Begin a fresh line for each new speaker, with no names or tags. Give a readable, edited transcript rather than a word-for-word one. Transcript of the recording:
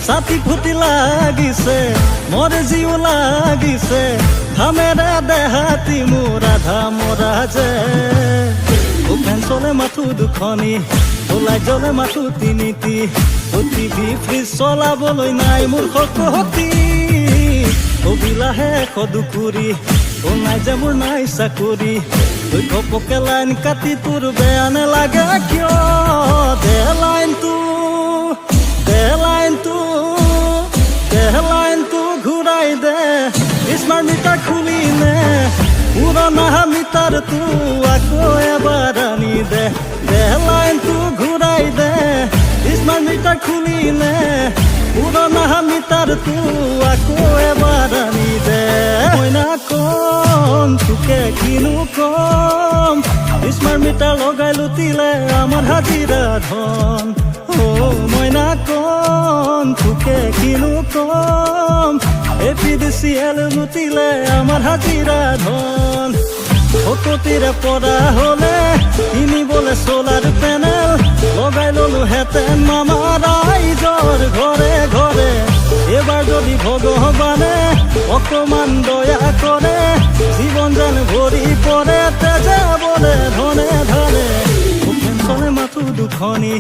ছাতি ফুটি লাগিছে মরে জিও লাগিছে ধামেৰে দেহাতি মোৰ আধা মৰা যে ফেন চলে মাথো দুখনি ওলাই জ্বলে মাথো তিনিটি টিভি ফ্ৰিজ চলাবলৈ নাই মোৰ শক্তি অবিলাহে সদুকুৰি নাই যে মোৰ নাই চাকৰি ঘপকে লাইন কাটি তোৰ বেয়া নেলাগে কিয় দে লাইনটো ঘূৰাই দে স্মাৰ্ট মিটাৰ খুলিনে পুৰণা মিটাৰটো আকৌ এবাৰ আনি দে লাইনটো ঘূৰাই দে স্মাৰ্ট মিটাৰ খুলিনে পুৰণা মিটাৰটো আকৌ এবাৰ আনি দে মইনা কম তোকে কিনো কম স্মাৰ্ট মিটাৰ লগাই লুটিলে আমাৰ হাজিৰা ধন মইনা কম তোকে কিনো কম APDCL লুটিলে আমাৰ হাজিৰা ধন ভকতিৰে পৰা হলে কিনিবলে সোলাৰ পেনেল লগাই ললো হেতেন মামাৰ ৰাইজৰ ঘৰে ঘৰে এবাৰ যদি ভগৱানে অকমান দয়া কৰে জীৱন যেন ভৰি পৰে তেজে বলে ধনে ধনে চলে মাথো দুখনি